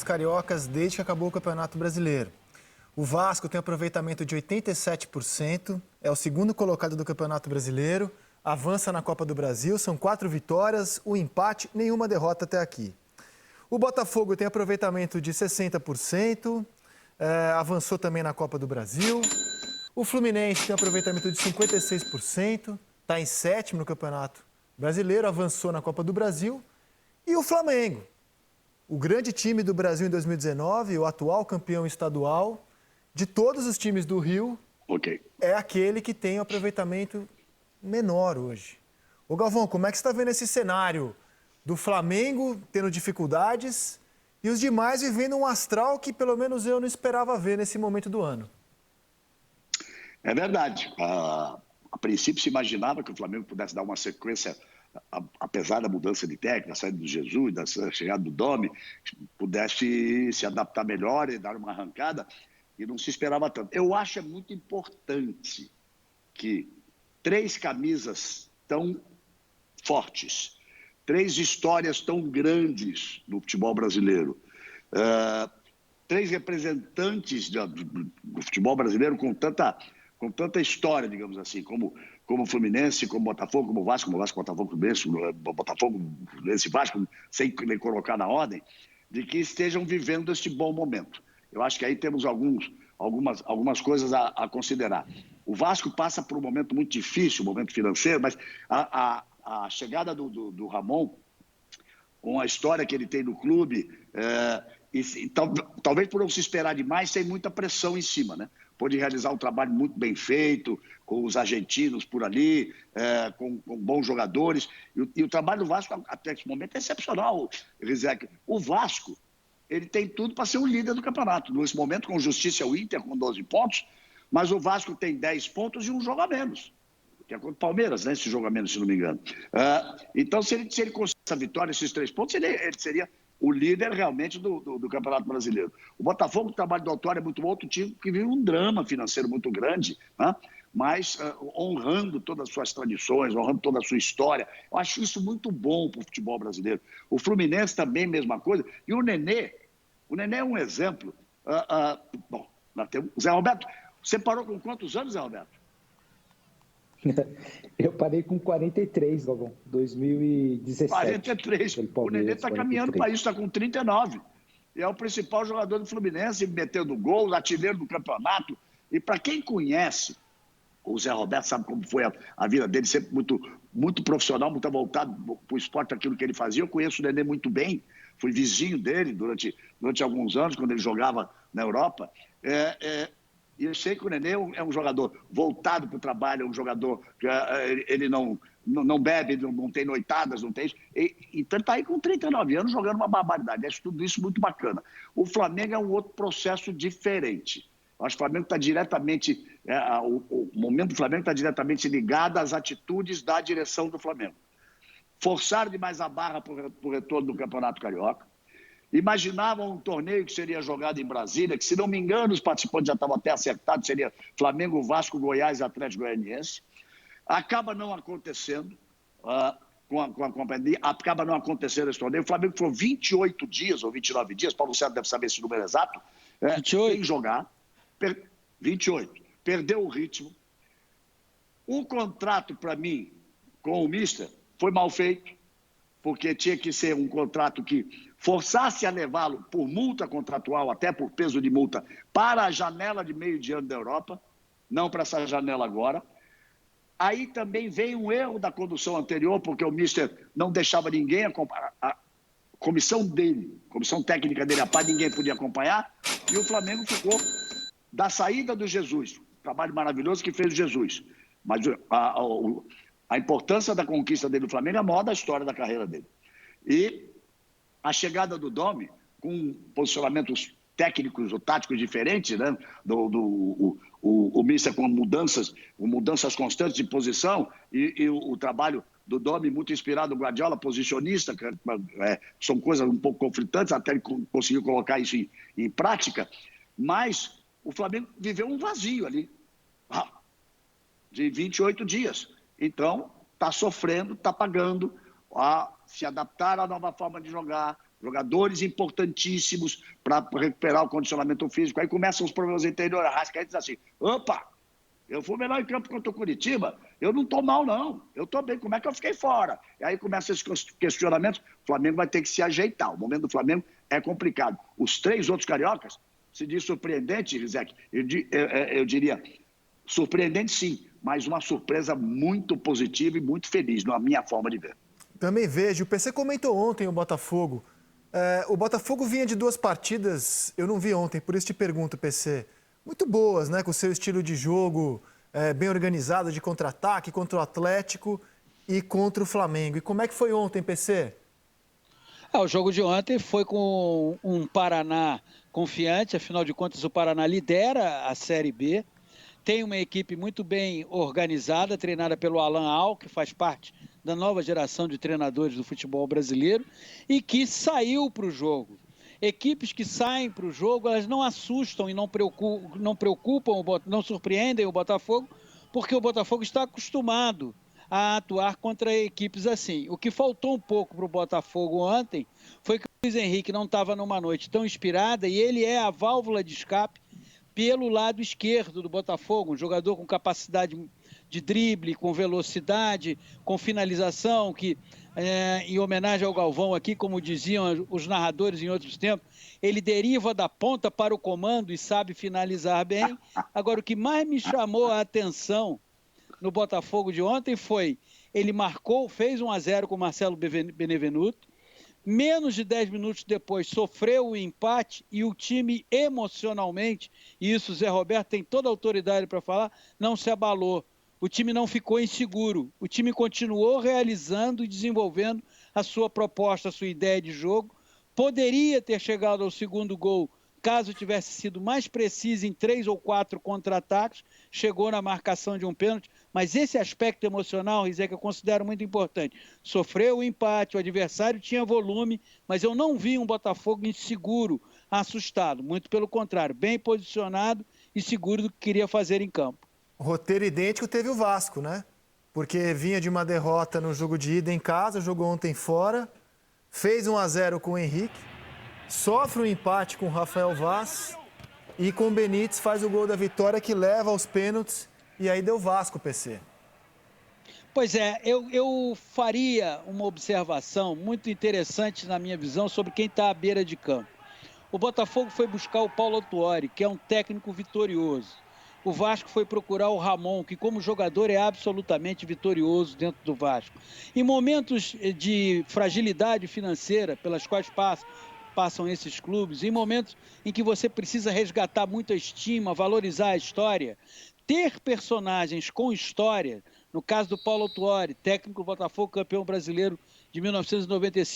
Cariocas desde que acabou o Campeonato Brasileiro. O Vasco tem aproveitamento de 87%, é o segundo colocado do Campeonato Brasileiro, avança na Copa do Brasil, são 4 vitórias, um empate, nenhuma derrota até aqui. O Botafogo tem aproveitamento de 60%, avançou também na Copa do Brasil. O Fluminense tem aproveitamento de 56%, está em sétimo no Campeonato Brasileiro, avançou na Copa do Brasil. E o Flamengo, o grande time do Brasil em 2019, o atual campeão estadual, de todos os times do Rio, é aquele que tem o aproveitamento menor hoje. Ô Galvão, como é que você está vendo esse cenário do Flamengo tendo dificuldades e os demais vivendo um astral que pelo menos eu não esperava ver nesse momento do ano? É verdade. A princípio se imaginava que o Flamengo pudesse dar uma sequência, apesar da mudança de técnica, da saída do Jesus, da chegada do Domi, pudesse se adaptar melhor e dar uma arrancada, e não se esperava tanto. Eu acho muito importante que 3 camisas tão fortes, 3 histórias tão grandes no futebol brasileiro, 3 representantes do futebol brasileiro com tanta história, digamos assim, como o Fluminense, como o Botafogo, como o Vasco, Botafogo, Fluminense, Botafogo, Fluminense, Vasco, sem nem colocar na ordem, de que estejam vivendo este bom momento. Eu acho que aí temos algumas coisas a considerar. O Vasco passa por um momento muito difícil, um momento financeiro, mas a chegada do Ramon, com a história que ele tem no clube, talvez por não se esperar demais, tem muita pressão em cima, né? Pôde realizar um trabalho muito bem feito, com os argentinos por ali, com bons jogadores. E o trabalho do Vasco, até esse momento, é excepcional, Rizek. O Vasco, ele tem tudo para ser o líder do campeonato. Nesse momento, com justiça, é o Inter, com 12 pontos, mas o Vasco tem 10 pontos e um jogo a menos, que é contra o Palmeiras, né? Esse jogo a menos, se não me engano. Então, se ele conseguir essa vitória, esses 3 pontos, ele seria o líder realmente do Campeonato Brasileiro. O Botafogo, o trabalho do Autório é muito bom, outro time que vive um drama financeiro muito grande, né? Mas honrando todas as suas tradições, honrando toda a sua história. Eu acho isso muito bom para o futebol brasileiro. O Fluminense também, mesma coisa. E o Nenê é um exemplo. Bom, nós temos... Zé Roberto, você parou com quantos anos, Zé Roberto? Eu parei com 43, Galvão, 2017. 43. O Nenê está caminhando para isso, está com 39. E é o principal jogador do Fluminense, metendo gols, artilheiro do campeonato. E para quem conhece, o Zé Roberto sabe como foi a vida dele, sempre muito profissional, muito voltado para o esporte, aquilo que ele fazia. Eu conheço o Nenê muito bem, fui vizinho dele durante alguns anos, quando ele jogava na Europa. E eu sei que o Nenê é um jogador voltado para o trabalho, é um jogador que ele não bebe, não tem noitadas, não tem isso. Então ele está aí com 39 anos jogando uma barbaridade. Acho tudo isso muito bacana. O Flamengo é um outro processo diferente. Eu acho que o Flamengo está diretamente... o momento do Flamengo está diretamente ligado às atitudes da direção do Flamengo. Forçaram demais a barra para o retorno do Campeonato Carioca. Imaginavam um torneio que seria jogado em Brasília, que, se não me engano, os participantes já estavam até acertados, seria Flamengo, Vasco, Goiás e Atlético Goianiense. Acaba não acontecendo, com a companhia, acaba não acontecendo esse torneio. O Flamengo ficou 28 dias ou 29 dias, Paulo César deve saber esse número exato, sem jogar. 28. Perdeu o ritmo. O contrato, para mim, com o Mister, foi mal feito, porque tinha que ser um contrato que forçasse a levá-lo por multa contratual, até por peso de multa, para a janela de meio de ano da Europa, não para essa janela agora. Aí também veio um erro da condução anterior, porque o Mister não deixava ninguém acompanhar. A comissão técnica dele, ninguém podia acompanhar, e o Flamengo ficou da saída do Jesus. Trabalho maravilhoso que fez o Jesus. Mas a importância da conquista dele no Flamengo é a maior da história da carreira dele. E a chegada do Domi, com posicionamentos técnicos ou táticos diferentes, né? O Mister com mudanças constantes de posição e o trabalho do Domi muito inspirado no Guardiola, posicionista, são coisas um pouco conflitantes, até ele conseguiu colocar isso em prática, mas o Flamengo viveu um vazio ali, de 28 dias. Então, está sofrendo, está pagando a se adaptar à nova forma de jogar, jogadores importantíssimos para recuperar o condicionamento físico. Aí começam os problemas interiores. A Arrascaeta diz assim, opa, eu fui melhor em campo contra o Curitiba, eu não estou mal, não. Eu estou bem, como é que eu fiquei fora? E aí começam esses questionamentos, o Flamengo vai ter que se ajeitar. O momento do Flamengo é complicado. Os 3 outros cariocas, se diz surpreendente, Rizek, eu diria, surpreendente sim, mas uma surpresa muito positiva e muito feliz, na minha forma de ver. Também vejo, o PC comentou ontem o Botafogo. O Botafogo vinha de 2 partidas, eu não vi ontem, por isso te pergunto, PC, muito boas, né? Com o seu estilo de jogo bem organizado, de contra-ataque, contra o Atlético e contra o Flamengo. E como é que foi ontem, PC? O jogo de ontem foi com um Paraná confiante, afinal de contas o Paraná lidera a Série B, tem uma equipe muito bem organizada, treinada pelo Alan Al, que faz parte da nova geração de treinadores do futebol brasileiro e que saiu para o jogo. Equipes que saem para o jogo, elas não assustam e não surpreendem o Botafogo, porque o Botafogo está acostumado a atuar contra equipes assim. O que faltou um pouco para o Botafogo ontem foi que o Luiz Henrique não estava numa noite tão inspirada e ele é a válvula de escape pelo lado esquerdo do Botafogo, um jogador com capacidade de drible, com velocidade, com finalização, que em homenagem ao Galvão aqui, como diziam os narradores em outros tempos, ele deriva da ponta para o comando e sabe finalizar bem. Agora, o que mais me chamou a atenção no Botafogo de ontem foi, ele marcou, fez 1-0 com o Marcelo Benevenuto, menos de 10 minutos depois sofreu o empate e o time emocionalmente, e isso o Zé Roberto tem toda a autoridade para falar, não se abalou. O time não ficou inseguro, o time continuou realizando e desenvolvendo a sua proposta, a sua ideia de jogo. Poderia ter chegado ao segundo gol caso tivesse sido mais preciso em 3 ou 4 contra-ataques, chegou na marcação de um pênalti, mas esse aspecto emocional, Rizek, eu considero muito importante. Sofreu o empate, o adversário tinha volume, mas eu não vi um Botafogo inseguro, assustado, muito pelo contrário, bem posicionado e seguro do que queria fazer em campo. Roteiro idêntico teve o Vasco, né? Porque vinha de uma derrota no jogo de ida em casa, jogou ontem fora, fez 1-0 com o Henrique, sofre um empate com o Rafael Vaz e com o Benítez faz o gol da vitória que leva aos pênaltis e aí deu Vasco, PC. Pois é, eu faria uma observação muito interessante na minha visão sobre quem está à beira de campo. O Botafogo foi buscar o Paulo Autuori, que é um técnico vitorioso. O Vasco foi procurar o Ramon, que como jogador é absolutamente vitorioso dentro do Vasco. Em momentos de fragilidade financeira pelas quais passam esses clubes, em momentos em que você precisa resgatar muito a estima, valorizar a história, ter personagens com história, no caso do Paulo Autuori, técnico do Botafogo, campeão brasileiro de 1995,